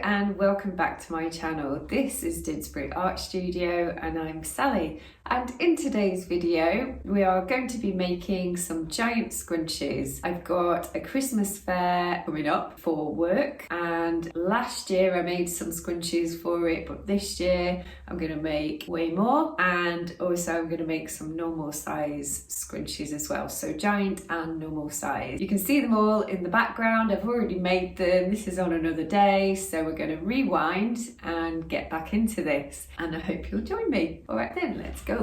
and welcome back to my channel. This is Didsbury Art Studio and I'm Sally, and in today's video we are going to be making some giant scrunchies. I've got a Christmas fair coming up for work, and last year I made some scrunchies for it, but this year I'm going to make way more, and also I'm going to make some normal size scrunchies as well, so giant and normal size. You can see them all in the background. I've already made them. This is on another day, so we're going to rewind and get back into this, and I hope you'll join me. All right then, let's go.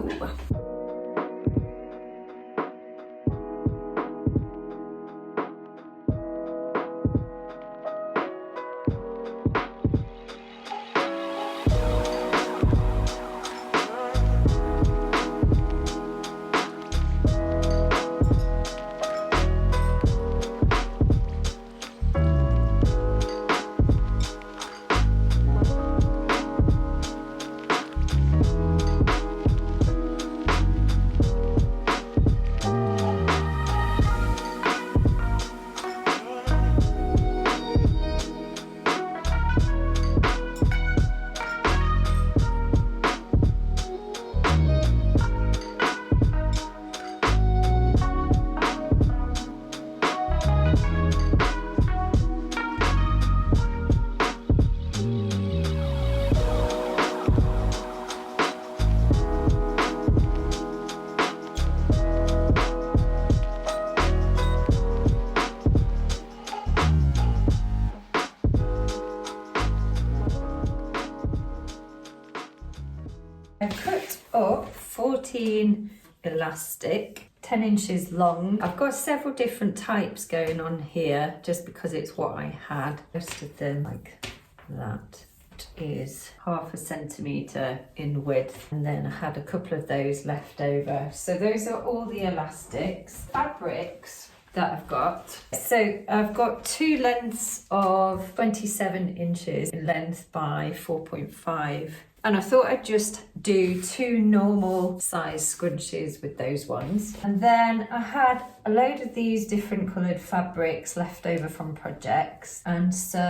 I've cut up 14 elastic, 10 inches long. I've got several different types going on here just because it's what I had. Most of them like that. It is 1/2 centimetre in width, and then I had a couple of those left over. So those are all the elastics. Fabrics that I've got. So I've got two lengths of 27 inches in length by 4.5. And I thought I'd just do two normal size scrunchies with those ones. And then I had a load of these different coloured fabrics left over from projects. And so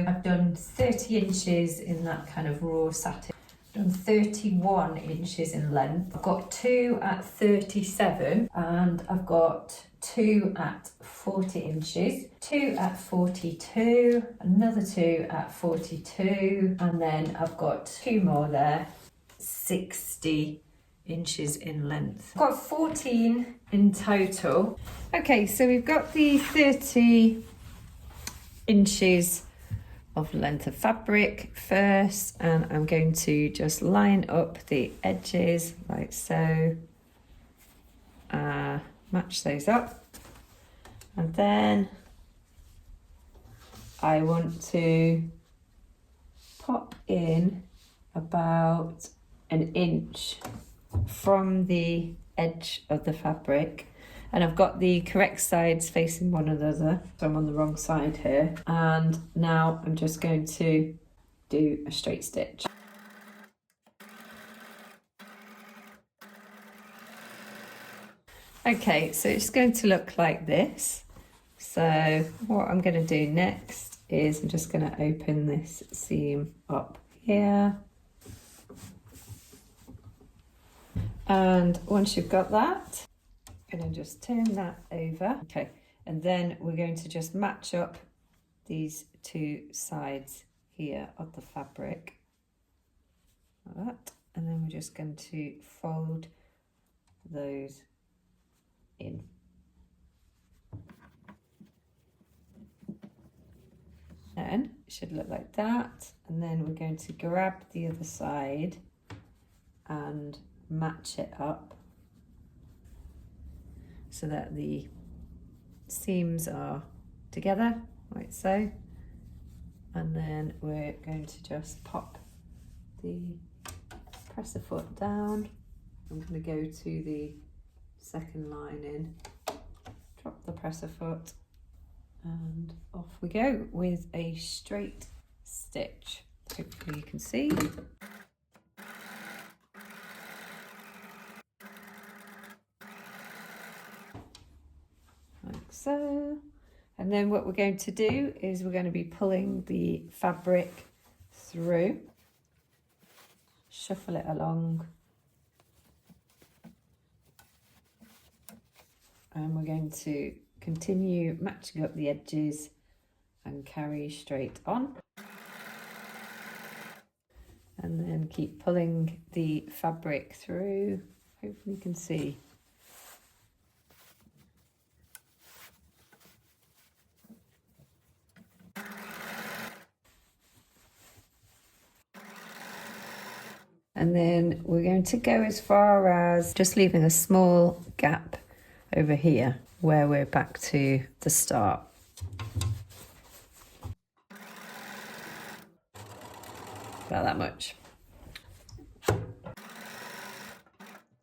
I've done 30 inches in that kind of raw satin. I've done 31 inches in length. I've got two at 37, and I've got two at 40 inches, two at 42, another two at 42, and then I've got two more there, 60 inches in length. I've got 14 in total. Okay, so we've got the 30 inches of length of fabric first, and I'm going to just line up the edges like so. Match those up, and then I want to pop in about an inch from the edge of the fabric, and I've got the correct sides facing one another, so I'm on the wrong side here, and now I'm just going to do a straight stitch. Okay, so it's going to look like this. So what I'm going to do next is I'm just going to open this seam up here. And once you've got that, I'm going to just turn that over. Okay, and then we're going to just match up these two sides here of the fabric. Like that. And then we're just going to fold those in. Then it should look like that, and then we're going to grab the other side and match it up so that the seams are together like so, and then we're going to just pop the presser foot down. I'm going to go to the second line in, drop the presser foot, and off we go with a straight stitch. Hopefully you can see. Like so. And then what we're going to do is we're going to be pulling the fabric through, shuffle it along, and we're going to continue matching up the edges and carry straight on, and then keep pulling the fabric through. Hopefully you can see. And then we're going to go as far as just leaving a small gap over here where we're back to the start. About that much.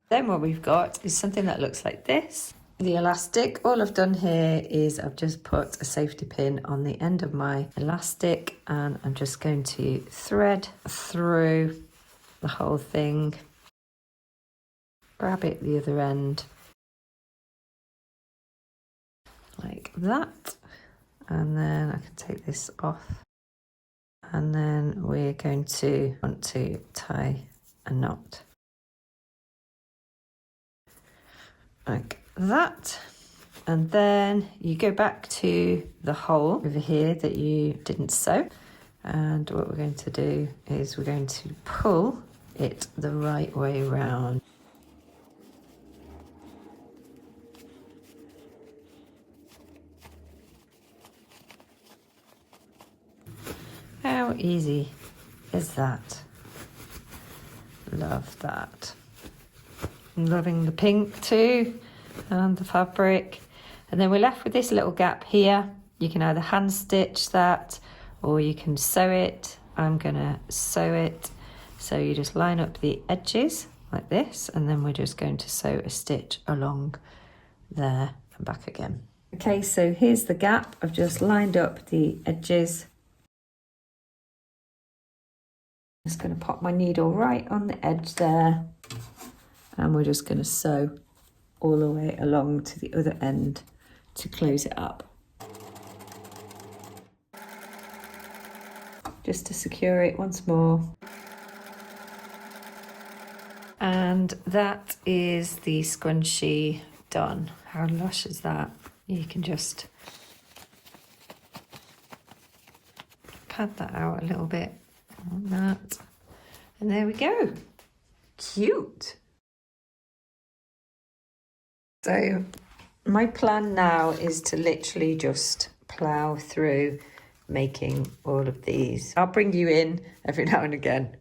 Then what we've got is something that looks like this. The elastic, all I've done here is I've just put a safety pin on the end of my elastic, and I'm just going to thread through the whole thing, grab it the other end like that, and then I can take this off, and then we're going to want to tie a knot like that, and then you go back to the hole over here that you didn't sew, and what we're going to do is we're going to pull it the right way round. How easy is that? Love that. I'm loving the pink too, and the fabric. And then we're left with this little gap here. You can either hand stitch that or you can sew it. I'm gonna sew it. So you just line up the edges like this, and then we're just going to sew a stitch along there and back again. Okay, so here's the gap. I've just lined up the edges. I'm just going to pop my needle right on the edge there, and we're just going to sew all the way along to the other end to close it up. Just to secure it once more. And that is the scrunchie done. How lush is that? You can just pad that out a little bit on that. And there we go. Cute. So my plan now is to literally just plough through making all of these. I'll bring you in every now and again.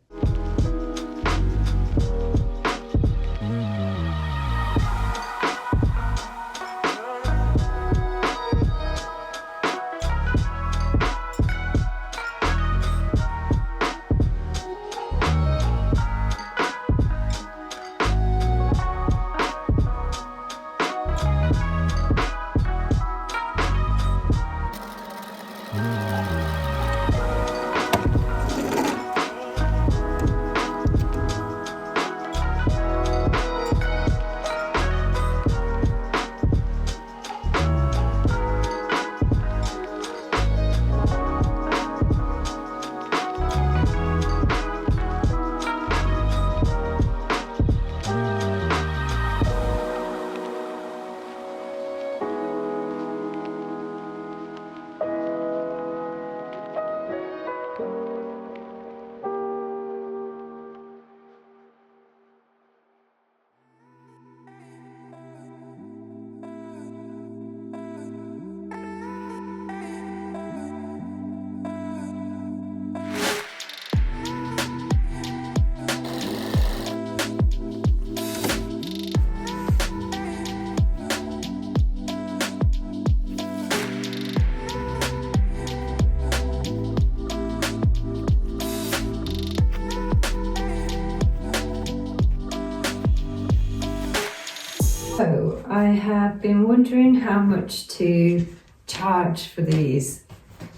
So I have been wondering how much to charge for these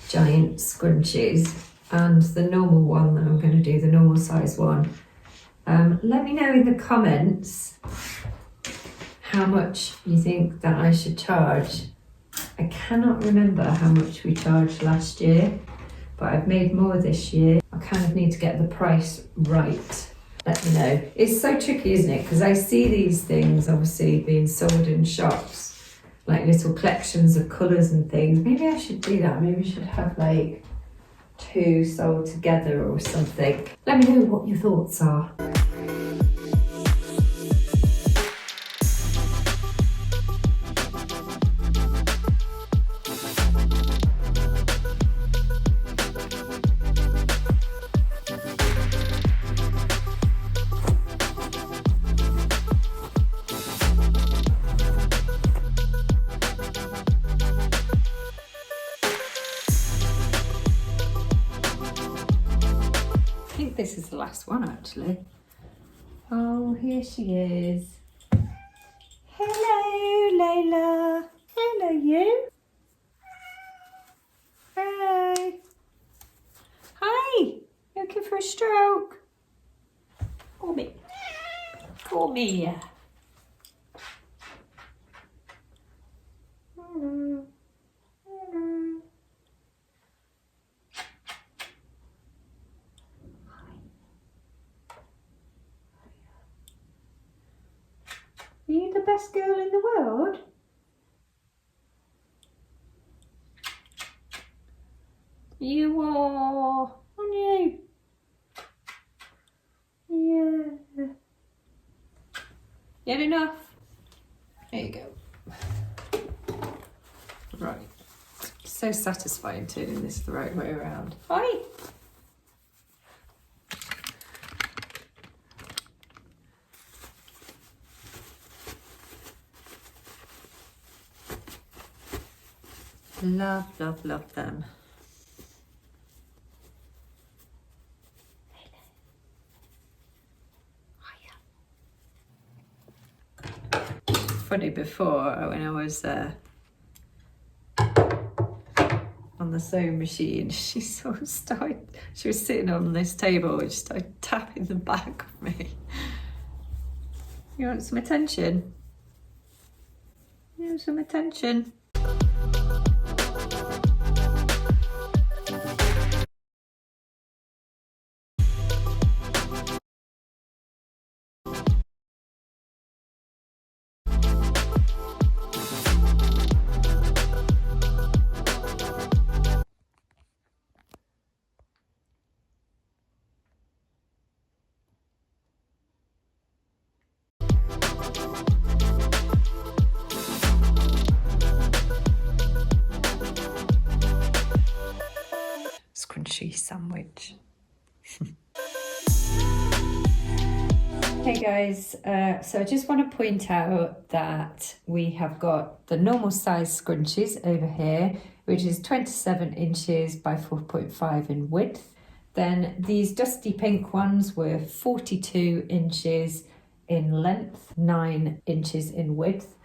giant scrunchies, and the normal one that I'm going to do, the normal size one. Let me know in the comments how much you think that I should charge. I cannot remember how much we charged last year, but I've made more this year. I kind of need to get the price right. Let me know. It's so tricky, isn't it? Because I see these things obviously being sold in shops, like little collections of colours and things. Maybe I should do that. Maybe I should have like 2 sold together or something. Let me know what your thoughts are. I think this is the last one actually. Oh, here she is. Hello, Layla. Hello, you. Hey. Hi. You looking for a stroke? Come here. Come here. Hello. Hello. Are you the best girl in the world? You are, aren't you? Yeah. You had enough? There you go. Right. So satisfying turning this the right way around. Hi. Love, love, love them. Funny, before when I was on the sewing machine, she was sitting on this table and she started tapping the back of me. You want some attention? You want some attention? Scrunchie sandwich. Hey guys, so I just want to point out that we have got the normal size scrunchies over here, which is 27 inches by 4.5 in width. Then these dusty pink ones were 42 inches in length, 9 inches in width.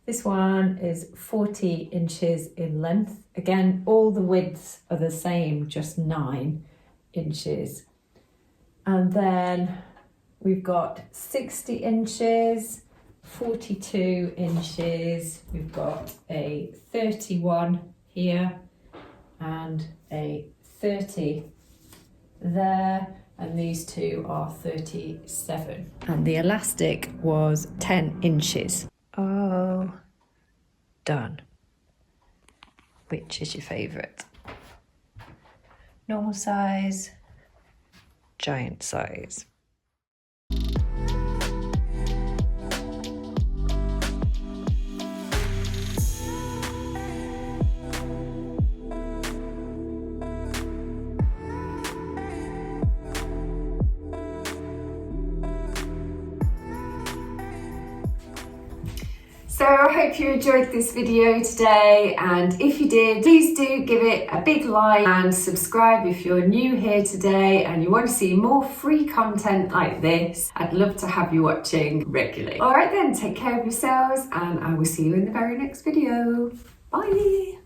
This one is 40 inches in length. Again, all the widths are the same, just 9 inches. And then we've got 60 inches, 42 inches. We've got a 31 here and a 30 there. And these two are 37. And the elastic was 10 inches. Oh, done. Which is your favourite? Normal size, giant size. So I hope you enjoyed this video today, and if you did, please do give it a big like and subscribe if you're new here today and you want to see more free content like this. I'd love to have you watching regularly. All right then, take care of yourselves and I will see you in the very next video. Bye.